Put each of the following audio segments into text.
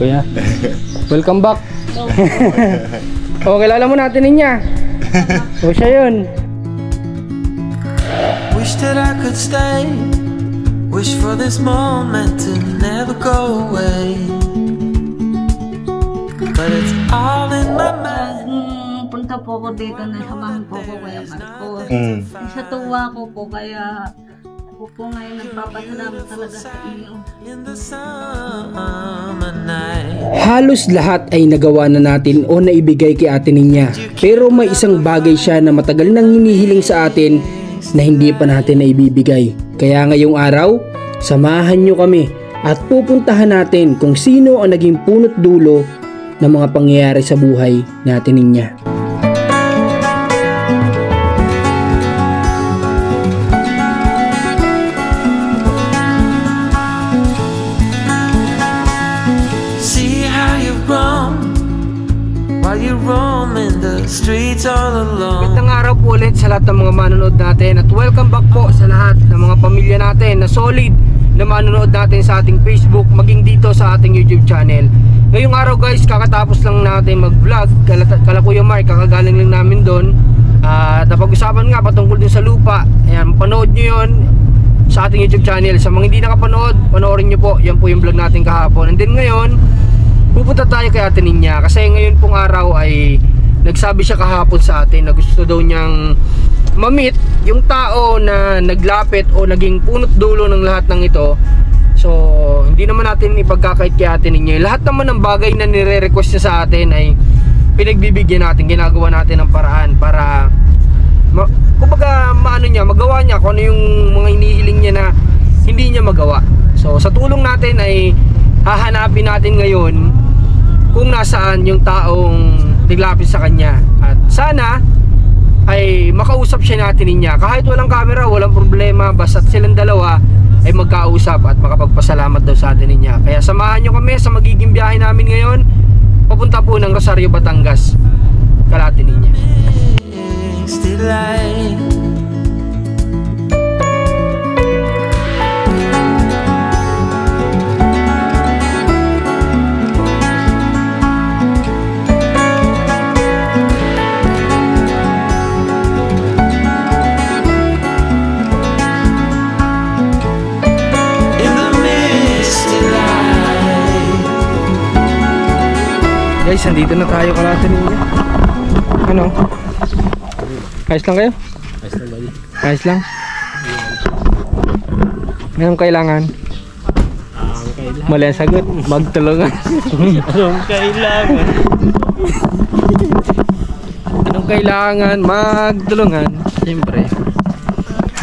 Kuya. Welcome back. O, kilala mo natin niya. O, siya yun. Wish that I could stay. Wish for this moment to never go away. But it's all in my mind. Punta po ako dito na samahan po ko Kuya Marcos. Sa tuwa ko po kaya ako po ngayon nagpapasalamat talaga sa iyo. Halos lahat ay nagawa na natin o naibigay kay Ate Ninya. Pero may isang bagay siya na matagal nang hinihiling sa atin na hindi pa natin naibibigay. Kaya ngayong araw, samahan nyo kami at pupuntahan natin kung sino ang naging punot dulo ng mga pangyayari sa buhay ni Ate Ninya. Magandang araw po ulit sa lahat ng mga manonood natin at welcome back po sa lahat ng mga pamilya natin na solid na manonood natin sa ating Facebook maging dito sa ating YouTube channel. Ngayong araw guys, kakatapos lang natin mag-vlog kala Kuya Mark, kakagaling lang namin doon at napag-usapan nga patungkol din sa lupa. Ayan, panood nyo yun sa ating YouTube channel. Sa mga hindi nakapanood, panoorin nyo po, yan po yung vlog natin kahapon. And then ngayon, pupunta tayo kay Ate Ninya kasi ngayon pong araw ay nagsabi siya kahapon sa atin na gusto daw niyang ma-meet yung tao na naglapit o naging punot dulo ng lahat ng ito. So hindi naman natin ipagkakait kay Ate Ninya. Lahat naman ng bagay na nire-request niya sa atin ay pinagbibigyan natin, ginagawa natin ng paraan para kumbaga magawa niya kung ano yung mga hinihiling niya na hindi niya magawa. So sa tulong natin ay hahanapin natin ngayon kung nasaan yung taong naglapit sa kanya at sana ay makausap siya natin niya kahit walang camera, walang problema, basta't silang dalawa ay magkausap at makapagpasalamat daw sa atin niya. Kaya samahan nyo kami sa magiging biyahe namin ngayon papunta po ng Rosario, Batangas kala Ate Ninya. Guys, nandito na tayo kala Ate Ninya. Ano? Ayos lang kayo? Ayos lang buddy. Ayos lang? Anong kailangan? Mali ang sagot. Magtulungan. Anong kailangan? Anong kailangan? Magtulungan. Siyempre.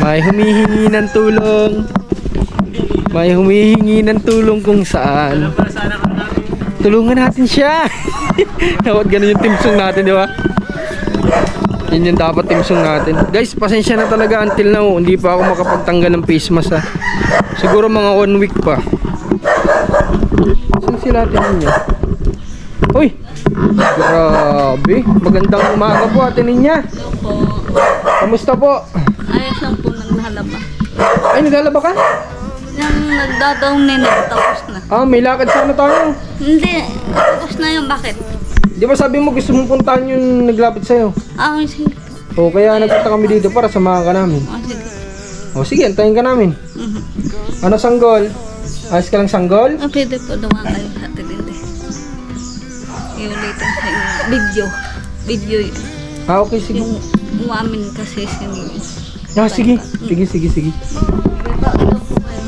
May humihingi ng tulong. May humihingi ng tulong kung saan. Tulungan natin siya. Dapat ganun yung team song natin, di ba? Yun yung dapat team song natin. Guys, pasensya na talaga until now. Hindi pa ako makapagtanggal ng face mask ha. Siguro mga 1 week pa. Saan sila Ate Ninya? Uy! Grabe. Magandang umaga po Ate Ninya. Hello po. Kamusta po? Ayos lang po naglalaba. Ay, naglalaba ka? Yung nagdadaong tapos na. Ah, may lakad sana tayo. Hindi, tapos na yung bakit? Di ba sabi mo gusto mong puntahan yung naglapit sa'yo? Ah, sige. O kaya nagpunta kami dito para samahan ka namin. Ah, sige. O sige, antayin ka namin. Ano sanggol? Ayos ka lang sanggol? Ah, pwede po dumaan kayo sa tilindi. Yung ulitin sa inyo. Video yun. Ah, okay, sige. Yung umamin kasi Ah, sige. Sige.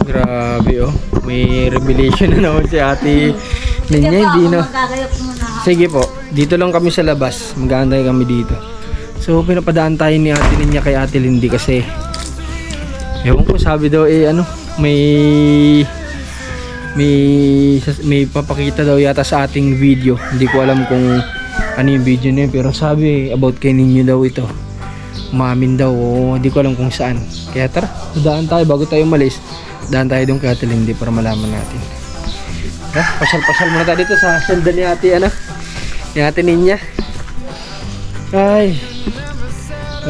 Grabe oh. May revelation na naman si Ate Ninya. Hindi na. Sige po. Dito lang kami sa labas. Mag-aantay kami dito. So pinapadaan tayo ni Ate Ninya kay Ate Lindy kasi ewan ko, sabi daw may papakita daw yata sa ating video. Hindi ko alam kung ano yung video na yun, pero sabi about kay Ninyo daw ito. Umamin daw, hindi ko alam kung saan. Kaya tara, daan tayo bago tayo umalis. Daan tayo doon kay Ate Lindy para malaman natin. Pasyal-pasyal muna tayo dito sa senda ni Ate ni Ate Ninya. Ay,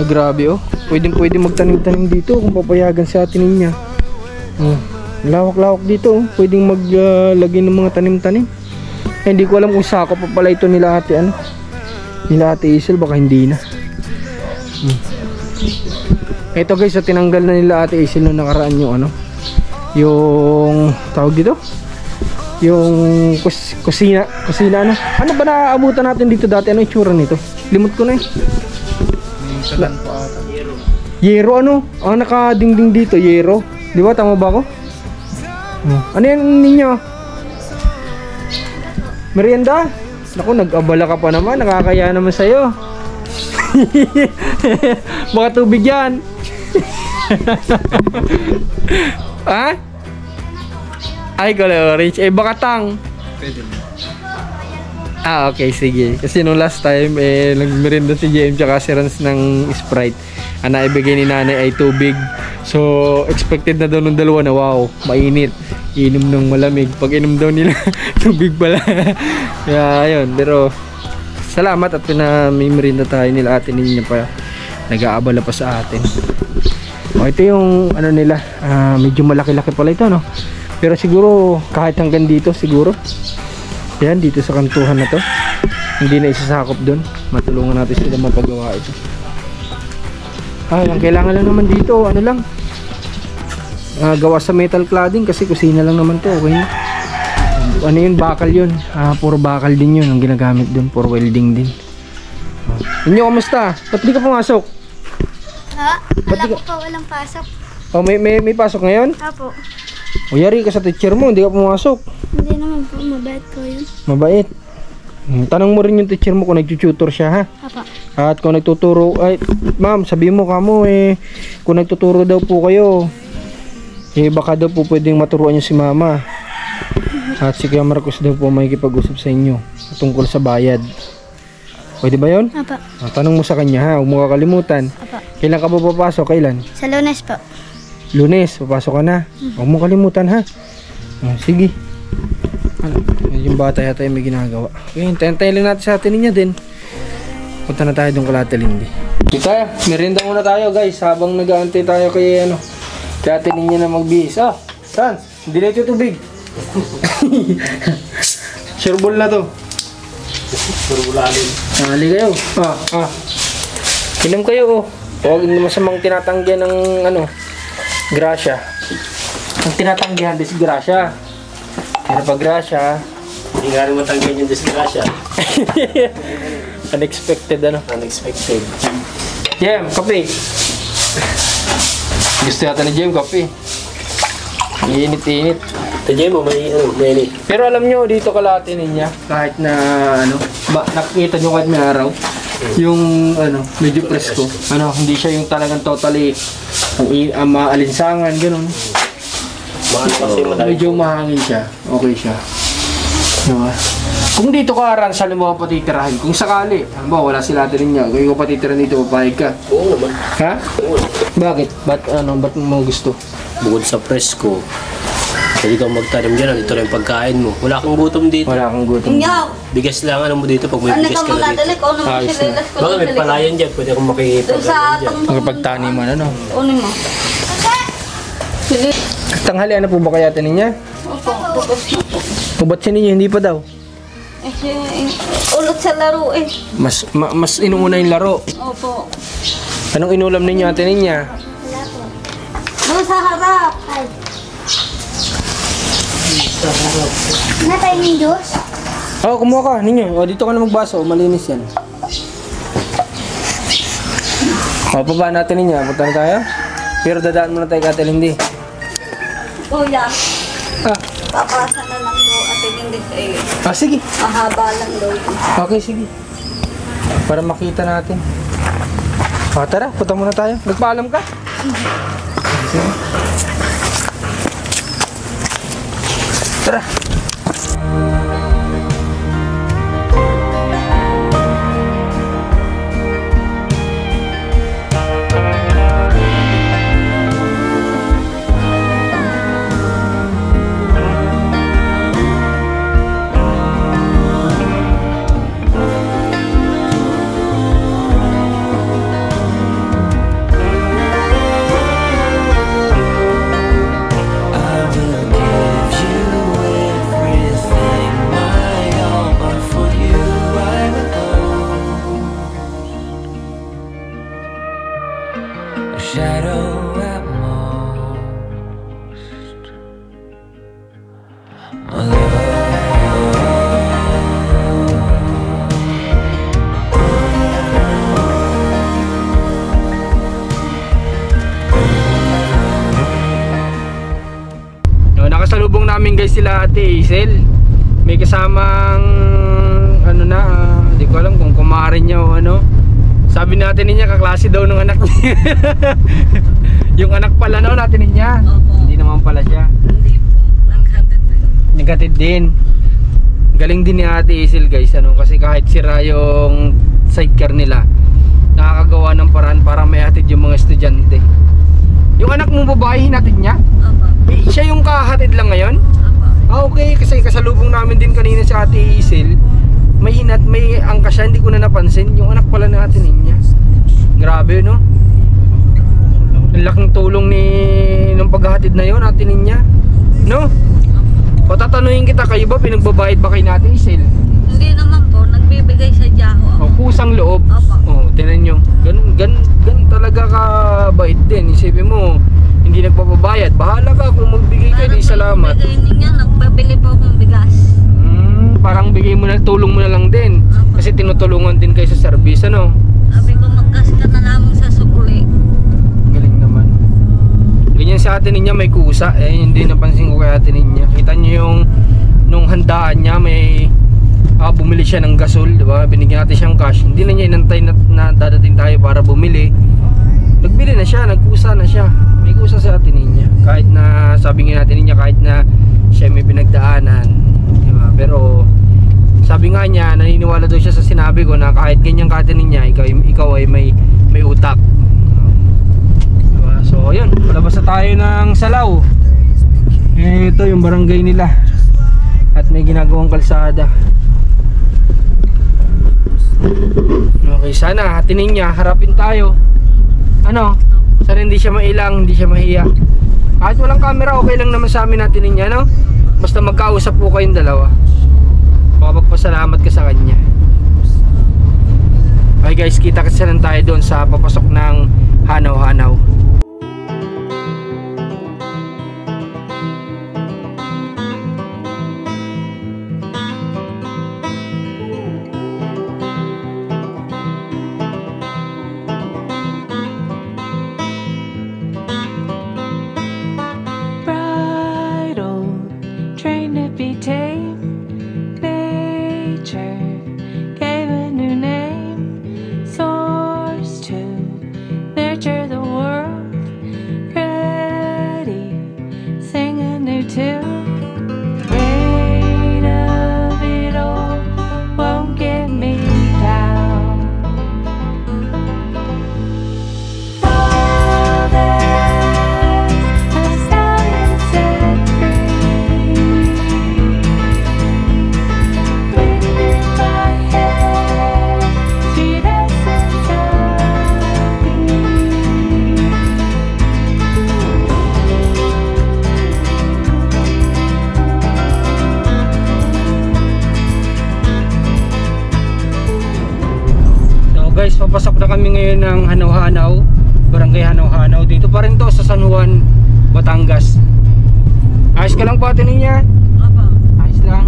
grabe oh. Pwede magtanim-tanim dito kung papayagan si Ate Ninya. Lawak-lawak dito oh. Pwedeng maglagay ng mga tanim-tanim. Hindi ko alam kung sako pa pala ito nila ate ano. Nila ate Isel, baka hindi na. Ito guys, so tinanggal na nila ate Isel nung nakaraan yung ano. Yung tawag dito? Yung kusina ano? Ano ba naaabutan natin dito dati? Ano yung tsura nito? Limot ko na eh. Kalan pa ata. Yero ano? Ang nakadingding dito, yero. Di ba? Tama ba ako? Ano yan ninyo? Merienda? Naku, nag-abala ka pa naman. Nakakaya naman sa'yo. Baka tubig yan. Ha? Ay, kulay orange. Eh, baka tang. Pwede na. Ah, okay, sige. Kasi nung last time, nagmerienda si JM tsaka si Rans ng Sprite. Ang naibigay ni nanay ay tubig. So, expected na daw nung dalawa na, wow, mainit. Inom ng malamig. Pag inom daw nila, tubig pala. Kaya, ayun. Pero, salamat at may merienda tayo nila atin ninyo pa. Nag-aabala pa sa atin. O, ito yung, ano nila, medyo malaki-laki pala ito, no? Pero siguro, kahit hanggang dito, siguro. Yan, dito sa kantuhan na to. Hindi na isasakop doon. Matulungan natin sila mapagawa ito. Ay, ang kailangan lang naman dito, ano lang. Gawa sa metal cladding kasi kusina lang naman to. Okay na. Ano yun, bakal yun. Puro bakal din yun ang ginagamit doon. Puro welding din. Inyo, kamusta? Ba't di ka pumasok? Ha? Ba't Wala di po po, walang pasok. Oh, may pasok ngayon? Apo. O yari ka sa teacher mo, hindi ka pumasok. Hindi naman po, mabait ko yun. Mabait. Tanong mo rin yung teacher mo kung nagtututor siya, ha? Apa. At kung nagtuturo, ay, ma'am, sabi mo kamo kung nagtuturo daw po kayo, baka daw po pwedeng maturuan niyo si mama. At si Kuya Marcos daw po makikipag-usap sa inyo tungkol sa bayad. Pwede ba yun? Apa. Tanong mo sa kanya, ha? Huwag mo kakalimutan. Apa. Kailan ka ba papasok? Kailan? Sa Lunes po. Lunes, papasok ka na. Huwag mo kalimutan, ha? Sige. Ano? Yung bata yata yung may ginagawa. Okay, hintayin lang natin sa atin niya din. Punta na tayo doon kay Ate Lindy. Dito tayo, merienda muna tayo guys habang nag-aantay tayo kay kay Ate Lindy na magbihis. Saan? Hindi na ito tubig. Sureball na to. Purulalim. Hali kayo. Inom kayo Huwag masamang tinatanggihan ng grasya. Ang tinatanggihan disgrasya. Pero pag grasya, Hindi nga rin matanggan yung disgrasya. unexpected Unexpected. Jem, kape. Gusto yata ni Jem, kape. Init-init. Tadya mo, may Pero alam nyo, dito kalahati niya, kahit na nakikita nyo kahit may araw, yung medyo presko. Hindi siya yung talagang totally maalinsangan, ganun. mahal kasi madami. Medyo mahangin siya. Okay siya. Diba? Kung dito ka aran, saan mo ka patitirahin? Kung sakali, wala sila natin niya, kayo ka patitirahin dito, papayag ka. Oo naman. Ha? Oo. Bakit? Ba't mo gusto? Bukod sa presko, pwede kang magtanim dyan, ito lang yung pagkain mo. Wala kang gutom dito. Wala kang gutom. Inyaw! Bigas lang mo dito pag may Ano bigas ka ka muna na dito. dali ko? Ano mo Ayos na. sililas ko? Baka may palayan dyan, pwede akong Doon sa makipag-ano dyan. tungtong. Magpagtaniman, Unin mo. Sili. Tanghalian na po ba kaya niya? Opo, tapos na po. O ba't siya ninyo? Hindi pa daw. Ulot sa laro eh. Mas inuuna yung laro. Opo. Anong inulam ninyo ate niya? Doon sa harap. Natay ng Diyos? Kumuha ka ninyo. Dito ka na magbaso. Malinis yan. Pababa natin niya. Punta na tayo. Pero dadaan muna tayo kay Ate Lindy. Kuya, Ah, papasa na lang do at hindi kayo. sige. Mahaba lang daw. Okay, sige. Para makita natin. Tara, punta muna tayo. Nagpaalam ka? Sige. Tara. I will give you Hazel. May kasamang ano na, di ko alam kung kumare niya o ano. Sabi natin niya kaklase daw ng anak niya. Yung anak pala no, natin niya. Opo. Hindi naman pala siya. Hindi po. Naghatid na yun. Naghatid din. Galing din ni Ate Hazel guys, ano, kasi kahit sira yung sidecar nila, nakakagawa ng paraan para may hatid yung mga estudyante. Yung anak mong babae, hinatid niya? Opo. Eh, siya yung kahatid lang ngayon? Opo. Ah, okay, kasi kasalubong namin din kanina si Ate Hazel. May angka siya, hindi ko na napansin. Yung anak pala natin niya. Grabe, no? Ang laking tulong ng paghahatid na yun, Ate niya. No? Patatanuhin kita, kayo ba pinagbabayad ba kay Ate Hazel? Hindi naman po. Nagbibigay sa Jaho. O, kusang loob. Opo. O, tinan nyo. Ganun talaga kabait din. Isipin mo, hindi nagpapabayad. Bahala ka kung magbigay ka, di salamat. Nagbibigay ninyo, nagbabili po akong bigas. Parang bigay mo na, tulong mo na lang din. Kasi tinutulungan din kayo sa service, ano? Sabi ko, magkas ka na lamang sa sukli. Galing naman. Ganyan sa Ate niya may kusa. Eh, hindi napansin ko kay Ate niya. Kita nyo yung nung handaan niya, may bumili siya ng gasol, di ba? Binigyan natin siyang cash. Hindi na niya inantay na dadating tayo para bumili. Nagbili na siya, nagkusa na siya. May kusa sa Ate niya. Kahit na, sabi nga natin niya, kahit na siya may pinagdaanan, di ba? Pero sabi nga niya, naniniwala daw siya sa sinabi ko na kahit ganyan ka Ate niya, ikaw ay may utak. Diba? So ayun, palabas na tayo ng Salaw. Ito yung barangay nila. At may ginagawang kalsada. Okay, sana Ate niya, harapin tayo. Ano? Sana hindi siya mailang, hindi siya mahiya. Kahit walang camera, okay lang naman sa amin Ate niya, no? Basta magkausap po kayong dalawa. Makapagpasalamat ka sa kanya. Okay guys, kita-kita lang tayo doon sa papasok ng Hanaw-Hanaw. Bright old train to be tamed. Nature gave a new name. Source to nurture the world. Ready, sing a new tune. Weight of it all won't get me down. All that a sound set free. Wind in my head, sweet essence of me. So guys, papasok na kami ngayon ng Hanaw-Hanaw, Barangay Hanaw-Hanaw. Dito pa rin to sa San Juan, Batangas. Ayos ka lang po Ate niya? Opo. Ayos lang.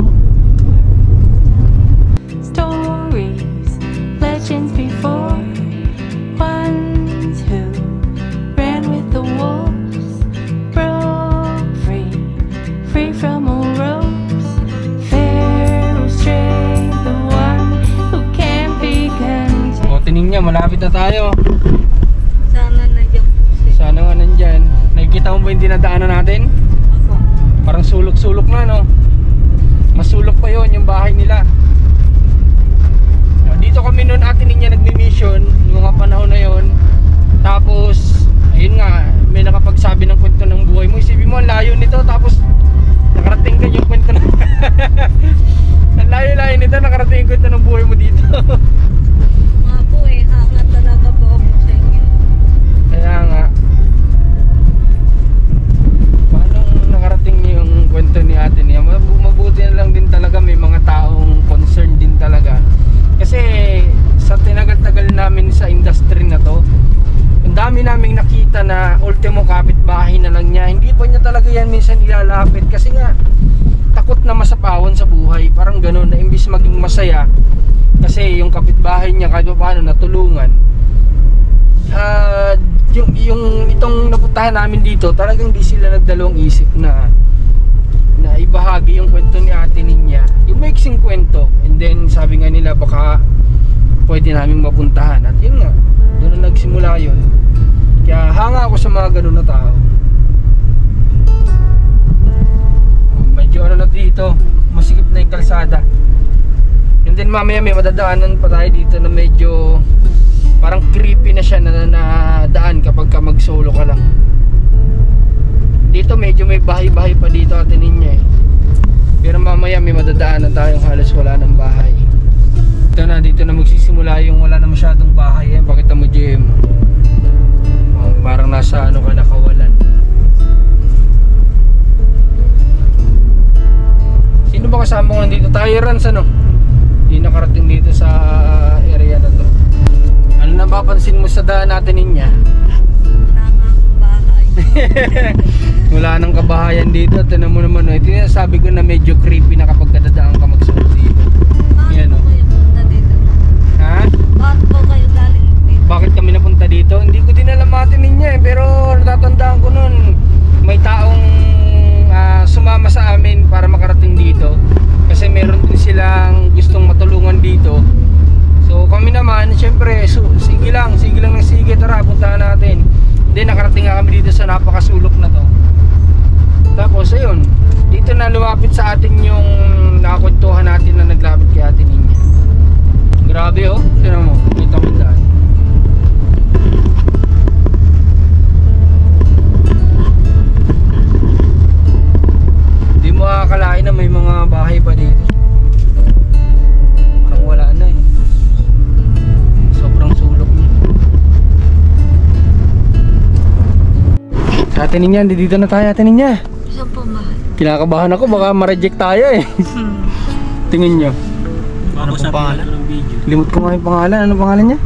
Stories, legends before, ones who ran with the wolves, broke free, free from all ropes. Fair or straight, the one who can't be contained. O, Ate niya, malapit na tayo. Sana nandiyan po siya. Sana nga nandyan. Nakikita mo ba yung dinadaanan natin? Opo. Parang sulok-sulok na, no? Masulok pa yon yung bahay nila. Dito kami noon Ate niya nagmi-mission yung mga panahon na yon. Tapos ayun nga, may nakapagsabi ng kwento ng buhay mo. Isipin mo, ang layo nito. Tapos nakarating ka yung kwento na ang layo-layo nito, nakarating yung kwento ng buhay mo dito. Mga po hangat talaga po ako sa inyo. Kaya nga, paano nakarating yung kwento ni Ate niya? Mabuti na lang din talaga, may mga taong concerned din talaga. Kasi sa tinagal-tagal namin sa industry na to, ang dami naming nakita na ultimo kapitbahay na lang niya. Hindi pa niya talaga yan minsan ilalapit kasi nga takot na masapawan sa buhay. Parang ganun, na imbis maging masaya kasi yung kapitbahay niya kahit paano natulungan. Yung itong napuntahan namin dito, talagang di sila nagdalawang isip na na ibahagi yung kwento ni Ate Ninya, yung maiksing kwento, and then sabi nga nila baka pwede namin mapuntahan, at yun nga, doon na nagsimula yun. Kaya hanga ako sa mga ganun na tao. Medyo ano na dito, masikip na yung kalsada, and then mamaya may madadaanan pa tayo dito na medyo parang creepy na siya na daan kapag ka mag solo ka lang. Dito medyo may bahay-bahay pa dito Ate Ninya eh. Pero mamaya may madadaanan tayong halos wala ng bahay. Dito na magsisimula yung wala na masyadong bahay eh. Pakita mo JM, parang nasa ano ka, nakawalan. Sino ba kasama ko nandito? Tayo Rans ano? Hindi nakarating dito sa area na to. Ano napapansin mo sa daan Natin Ninya? Wala nga akong bahay. Wala nang kabahayan dito. Tinan mo naman, ito yung sabi ko na medyo creepy na kapag kadadaan ka magsunod dito. Yan, Bakit po kayo punta dito? Ha? Bakit po kayo galing dito? Bakit kami napunta dito? Hindi ko din alam Ate Ninya eh. Pero natatandaan ko nun, may taong sumama sa amin para makarating dito. Kasi meron din silang gustong matulungan dito. So kami naman, syempre, sige lang ng sige, tara, puntahan natin. Then nakarating nga kami dito sa napakasulok na to. Tapos ayun, dito na lumapit sa atin yung nakakwentuhan natin na naglapit kay Ate Ninya. Grabe oh, tignan mo, kita mo yung daan. Di mo akalain na may mga bahay pa dito. Parang wala na eh. Sobrang sulok niya. Sa Ate Ninya, dito na tayo Ate Ninya. Saan po bahay? Kinakabahan ako, baka ma-reject tayo eh. Tingin nyo. Ano pong pangalan ng video? Limot ko nga yung pangalan. Ano pangalan niya?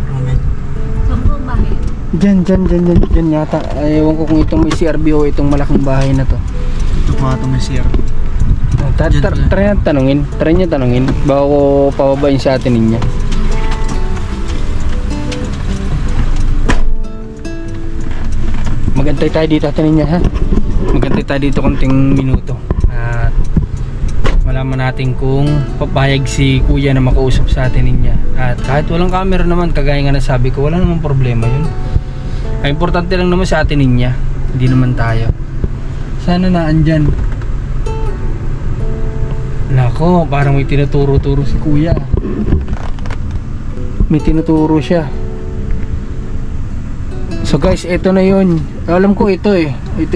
Saan po bahay? Diyan yata. Ewan ko kung itong may CRB o itong malaking bahay na to. Ito nga ito may CRB. Try niya tanungin bago ko pababain sa Ate Ninya. Magantay tayo dito Ate Ninya ha. Magantay tayo dito konting minuto. At malaman natin kung papayag si Kuya na makausap sa Ate Ninya. At kahit walang camera naman, kagaya nga nasabi ko, wala namang problema yun. Ang importante lang naman sa Ate Ninya, hindi naman tayo. Sana na andyan. Nako, parang may tinuturo-turo si Kuya. May tinuturo siya. So guys, ito na yun. Alam ko ito eh. Ito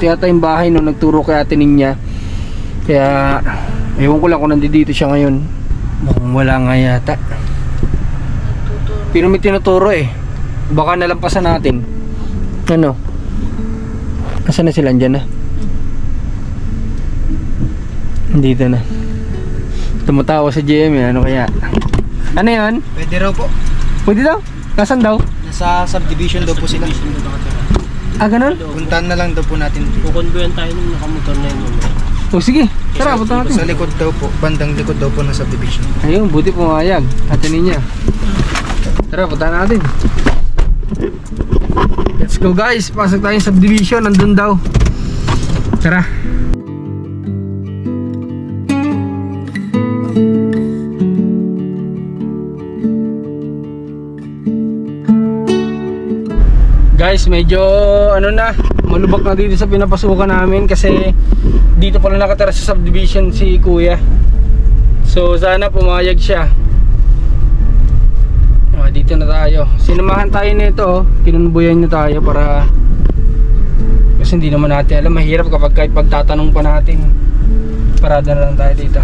yata yung bahay nung nagturo kay Ate Ninya. Kaya ewan ko lang kung nandito siya ngayon. Mukhang wala nga yata. Pero may tinuturo eh. Baka nalampasan natin. Ano? Nasaan na sila? Andyan na? Dito na. Tumatawa sa GM eh. Ano kaya? Ano yan? Pwede raw po. Pwede daw? Nasaan daw? Nasa subdivision daw po sila. Ah, ganun? Puntahan na lang daw po natin. Kukonvoyan tayo nung nakamotor na yun. O sige, tara, punta natin. Sa likod daw po, bandang likod daw po ng subdivision. Ayun, buti pumayag. Ate Ninya. Tara, punta natin. Let's go guys, pasok tayo sa subdivision. Nandun daw. Tara. Guys, medyo ano na, malubak na dito sa pinapasukan namin kasi dito pala nakatira sa subdivision si Kuya. So sana pumayag siya. Dito na tayo. Sinamahan tayo nito, kinunbuyan niya tayo para kasi hindi naman natin alam, mahirap kapag kahit pagtatanong pa natin. Parada na lang tayo dito.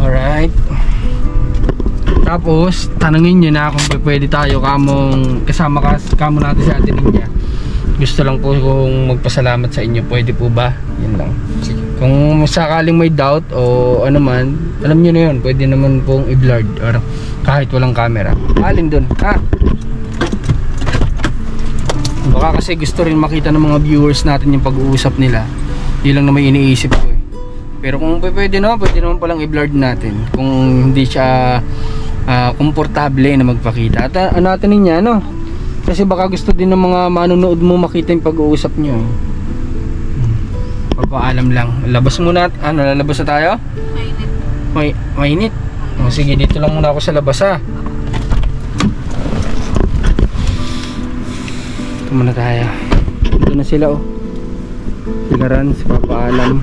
Alright. Tapos tanungin nyo na kung pwede tayo kasama kamo natin si Ate Ninya. Gusto lang po kung magpasalamat sa inyo. Pwede po ba? Yun lang. Kung sakaling may doubt o ano man, alam nyo na yun. Pwede naman pong i-blurred or kahit walang camera. Alin dun? Baka kasi gusto rin makita ng mga viewers natin yung pag-uusap nila. Yun lang na may iniisip ko eh. Pero kung pwede naman palang i-blurred natin. Kung hindi siya komportable na magpakita. At ano Ate Ninya, no? Kasi baka gusto din ng mga manonood mo makita yung pag-uusap nyo. Papaalam lang. Labas muna. Ano, lalabas na tayo? Mainit. O, sige, dito lang muna ako sa labas ha. Ito muna tayo. Dito na sila oh. Sila Rans, papaalam.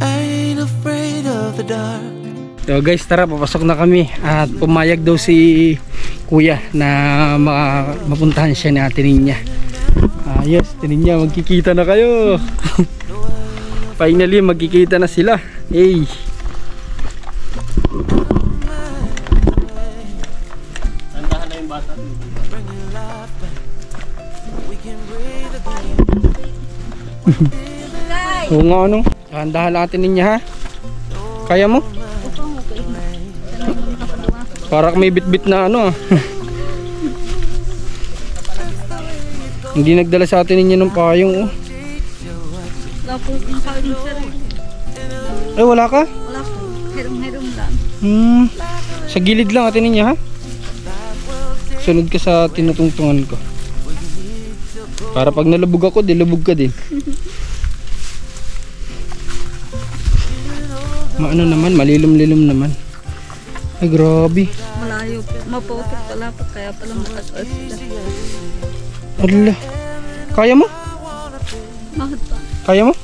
Ain't afraid of the dark. So guys, tara, papasok na kami. At pumayag daw si kuya na mapuntahan siya ni Ate Ninya. Yes, Ate Ninya, magkikita na kayo. Finally, magkikita na sila. Hey. Tandahan na yung bata. Oo nga, ano? Dahan-dahan lang Ate Ninya ha. Kaya mo? Parang may bit-bit na ano ah. Hindi nagdala sa Ate Ninya ng payong oh. Wala po yung payong sir. Eh wala ka? Wala po. Herong-herong lang. Sa gilid lang Ate Ninya ha. Sunod ka sa tinutungtungan ko. Para pag nalubog ako, di lubog ka din. Maano naman, malilom-lilom naman. Ay grabe. Malayo po. Maputok pala po. Kaya pala mataas sila. Ala. Kaya mo? Bakit pa? Kaya mo?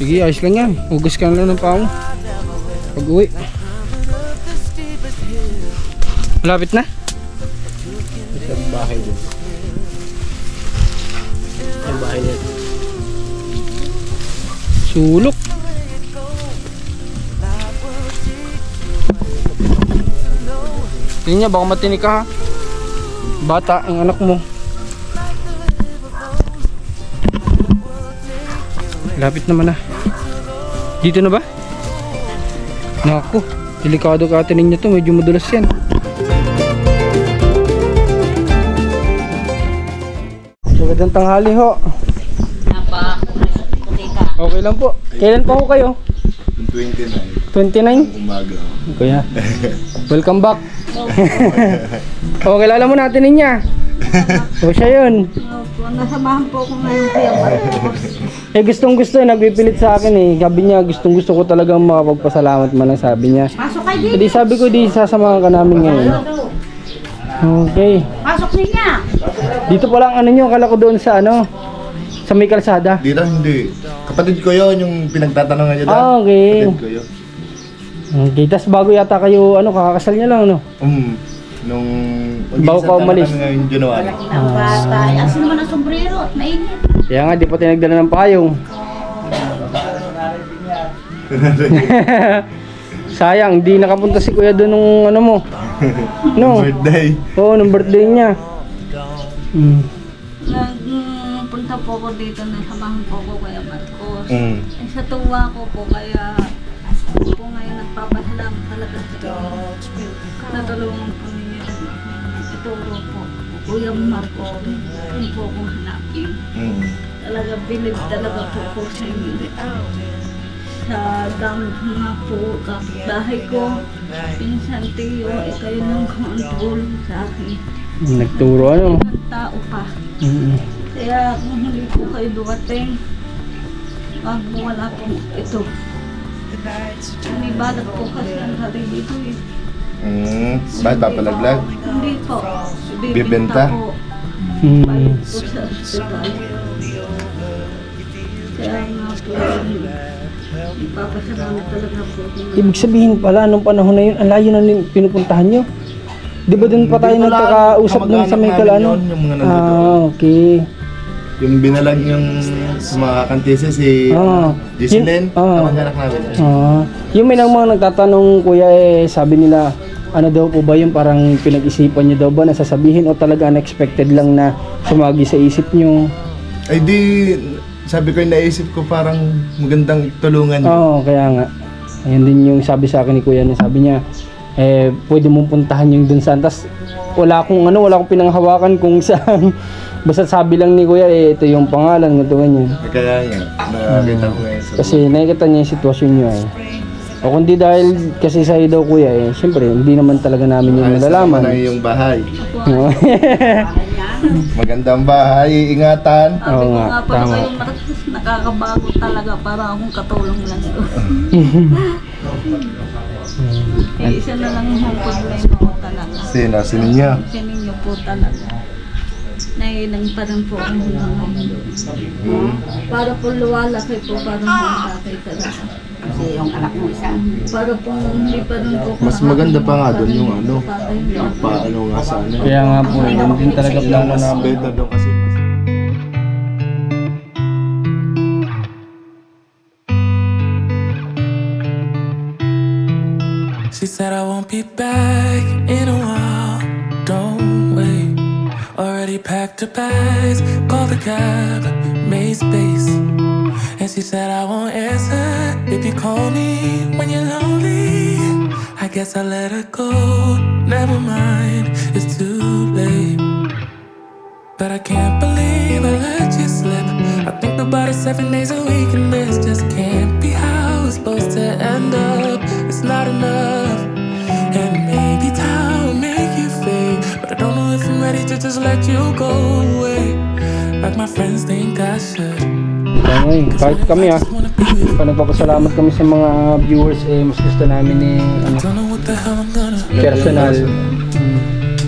Sige, ayos lang yan. Hugas ka lang ng paa mo pag uwi. Malapit na? Sa bahay din. Ang bahay niya. Sulok. Tingnan niya, baka matinik ka ha. Bata ang anak mo. Lapit naman na. Dito na ba? Naku, delikado ka Ate Ninya to. Medyo madulas yan. Magandang tanghali ho. Okay lang po. Kailan pa ho kayo? 29 umaga. Kuya, welcome back. O, kilala mo natin niya. O, siya yun. Opo, nasamahan po ako ngayon Kuya Marcos. Eh, gustong gusto, nagpipilit sa akin eh. Sabi niya, gustong gusto ko talagang makapagpasalamat man lang, sabi niya. Pasok kayo dito. Hindi, sabi ko, di sasamahan ka namin ngayon. Okay. Pasok niya. Dito pa lang ano nyo, kala ko doon sa ano, sa may kalsada. Dito hindi. Kapatid ko yun, yung pinagtatanungan niya doon. Okay. Kapatid ko yun. Okay, tas bago yata kayo, ano, kakakasal niya lang, no? Nung Bago ka umalis. Ngayong January. Ang bata. Asin naman ang sombrero at mainit. Kaya nga, di pa tayo nagdala ng payong. Sayang, di nakapunta si kuya doon nung ano mo. No? Birthday. Oo, nung birthday niya. Nagpunta po ako dito, nasamahan po ako Kuya Marcos. Mm. Eh, sa tuwa ko po, kaya ako po ngayon nagpapasalamat talaga sa inyo. Natulungan po ninyo. Ituro po, Kuya Marcos, hindi po akong hanapin. Mm. Talaga, bilib talaga po po sa inyo. Sa gamit nga po, kapitbahay ko, pinsan tiyo, kayo lang kung ang tulong sa akin. Nagturo ano? Tao pa. Kaya kung hindi po kayo dumating, wag mo wala po ito. May balat po kasi ang hari dito eh. Bakit papalaglag? Hindi po. Bibenta? po. Bayad po sa ospital. Kaya nga po, ipapasalamat talaga po. Ibig sabihin pala, nung panahon na yun, ang layo na pinupuntahan nyo. Di ba dun pa tayo Dito lang, nagkakausap dun sa may kamag-anak kalano? namin yun, yung mga nandito. Okay. Yung binalag yung sa mga kantise si Gislen, kamag-anak namin. Yung may nang mga nagtatanong kuya eh, sabi nila, ano daw po ba yung parang pinag-isipan nyo daw ba na sasabihin o talaga unexpected lang na sumagi sa isip nyo? Ay di, sabi ko, naisip ko parang magandang tulungan. Oo, kaya nga. Ayun din yung sabi sa akin ni Kuya, sabi niya, pwede mong puntahan yung dun saan. Tas wala akong pinanghawakan kung saan. Basta sabi lang ni Kuya, ito yung pangalan, ito ganyan. Kaya nga, nakakita ko ngayon sa Kasi nakikita niya yung sitwasyon niyo O kundi dahil kasi sa daw Kuya, siyempre hindi naman talaga namin yung malalaman. na yung bahay. Magandang bahay, ingatan. Oo nga, tama. Nakakabago talaga para akong katulong lang ito. Isa na lang yung problema ko talaga. Sino niya? Sininyo po talaga. Nailang pa rin po ang hanggang ngayon. Para po luwalaki po, para matatay talaga. Kasi yung anak mo isa. Para po hindi pa rin po. Mas maganda pa nga doon yung nga sana. Kaya nga po, yun din talaga plano namin. Better doon kasi. She said I won't be back in a while. Don't wait. Already packed her bags, called a cab, made space. And she said I won't answer if you call me when you're lonely. I guess I let her go. Never mind, it's too late. But I can't believe I let you slip. I think about it 7 days a week, and this just can't be how it's supposed to end up. It's not enough. And maybe time will make you fade, but I don't know if I'm ready to just let you go away like my friends think I should. Okay, kahit kami nagpapasalamat kami sa mga viewers, mas gusto namin Don't know what the hell I'm gonna. personal.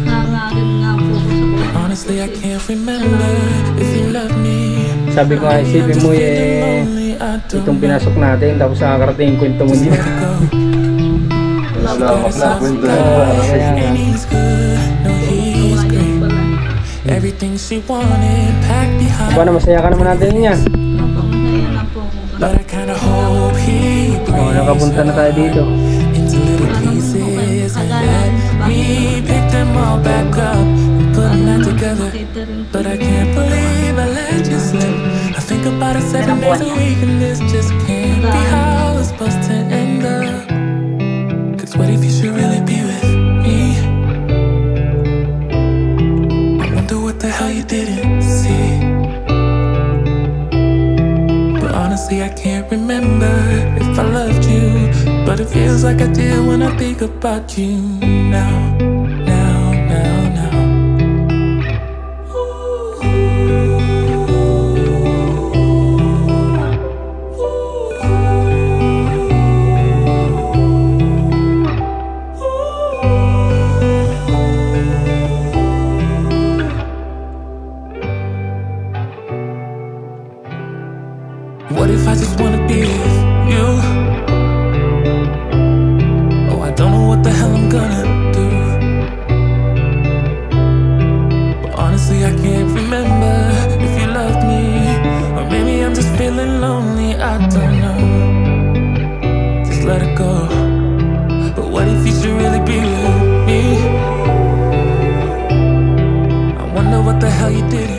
Nangarin nga po ko sa Honestly, I can't remember if you love me. Sabi ko nga, isipin mo itong pinasok natin, tapos nakakarating yung kwento mo niya. Salamat na kwento. He's good, no he's great. Everything she wanted, packed behind. Diba na masaya ka naman natin niya? Masaya na po ko. But I kinda hope he Nakapunta na tayo dito. into little pieces and let me pick them all back up and put them back together. But I can't believe I let you slip. I think about it 7 days a week, and this just can't be how it's supposed to end up. 'Cause what if you should really be with me? I wonder what the hell you didn't see. But honestly, I can't remember if I loved you, but it feels like I did when I think about you now. What if I just wanna be with you? Oh, I don't know what the hell I'm gonna do. But honestly, I can't remember if you loved me, or maybe I'm just feeling lonely. I don't know. Just let it go. But what if you should really be with me? I wonder what the hell you did.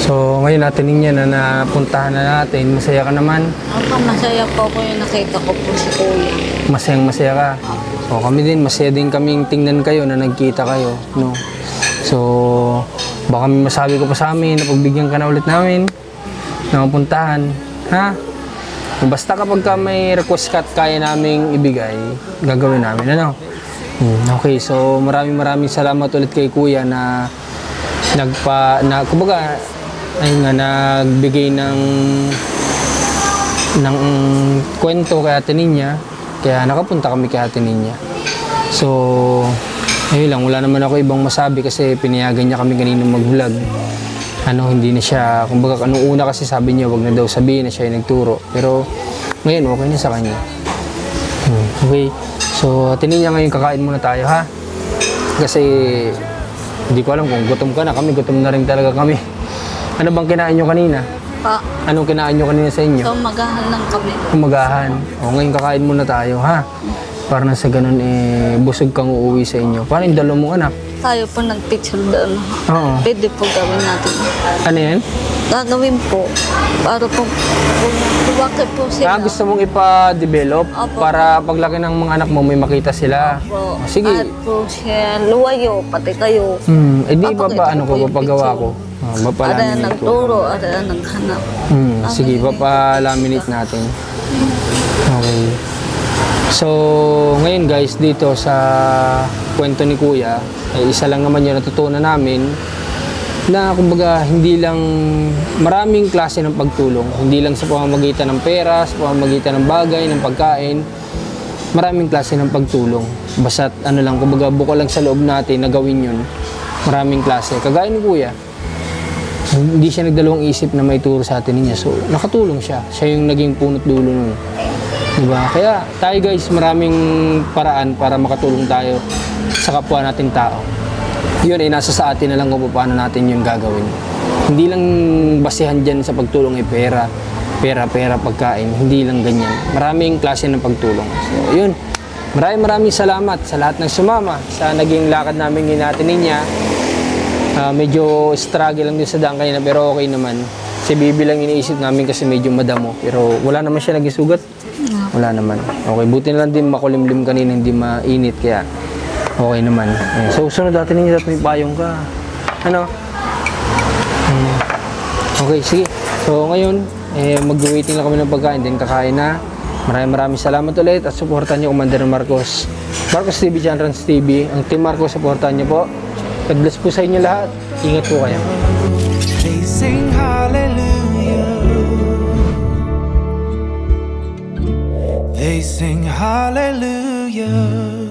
So ngayon natin niya na napuntahan na natin. Masaya ka naman? Opo, masaya po ko yung nakita ko po si Kuya. Masayang masaya ka? O kami din, masaya din kaming tingnan kayo na nagkita kayo, no? So baka may masabi ko pa sa amin na pagbigyan ka na ulit namin na mapuntahan, ha? Basta kapag ka may request ka at kaya naming ibigay, gagawin namin, ano? Okay, so maraming salamat ulit kay Kuya na kumbaga, ayun nga, nagbigay ng kwento kay Ate Ninya, kaya nakapunta kami kay Ate Ninya. So ayun lang, wala naman ako ibang masabi kasi pinayagan niya kami kanina mag-vlog. Hindi na siya, kumbaga anong una kasi sabi niya wag na daw sabihin na siya yung nagturo, pero ngayon okay na sa kanya. Okay, so Ate Ninya, ngayon kakain muna tayo, ha? Kasi hindi ko alam kung gutom ka na, kami gutom na rin talaga kami. Ano bang kinain nyo kanina? Pa, Anong kinain nyo kanina sa inyo? so magahan lang kami. Kumagahan. O ngayon kakain muna tayo, ha? Para na sa ganun, busog kang uuwi sa inyo. Paano yung dalawa mong anak? Tayo po nag-picture doon. Oo. Pwede po gawin natin. Ano yan? Gagawin po. Para po, bakit po sila. Gusto mong ipa-develop Opo. para paglaki ng mga anak mo, may makita sila. Po. Sige. At po siya, luwayo, pati kayo. Di ba Papakita ano ko ko, po yung papagawa ko? Ada Mapalaminate ng ko. turo, ada ng hanap. Sige, papalaminate natin. Okay. So, ngayon guys, dito sa kwento ni Kuya, ay isa lang naman yung natutunan namin na kumbaga hindi lang maraming klase ng pagtulong. Hindi lang sa pamamagitan ng pera, sa pamamagitan ng bagay, ng pagkain. Maraming klase ng pagtulong. Basta ano lang, kumbaga buko lang sa loob natin na gawin yun. Maraming klase. Kagaya ni Kuya, hindi siya nagdalawang isip na may turo sa atin niya. So, nakatulong siya. Siya yung naging punot dulo nun. Diba? Kaya tayo guys, maraming paraan para makatulong tayo sa kapwa nating tao. Yun ay nasa sa atin na lang kung paano natin yun gagawin. Hindi lang basihan dyan sa pagtulong ay pera, pagkain. Hindi lang ganyan. Maraming klase ng pagtulong. So, yun. Maraming salamat sa lahat ng sumama sa naging lakad namin natin niya. Medyo struggle lang din sa daan kanina pero okay naman. Si Bibi lang iniisip namin kasi medyo madamo. Pero wala naman siya naging sugat. Wala naman. Okay, buti na lang din makulimlim kanina, hindi mainit. Kaya okay naman. So sunod natin ninyo at may payong ka. Ano? Okay, sige. So ngayon, mag-waiting lang kami ng pagkain. Then kakain na. Maraming salamat ulit at supportan niyo Commander Marcos. Marcos TV, John Rans TV. Ang Team Marcos, supportan niyo po. God bless po sa inyo lahat. Ingat po kayo. They sing hallelujah. They sing hallelujah.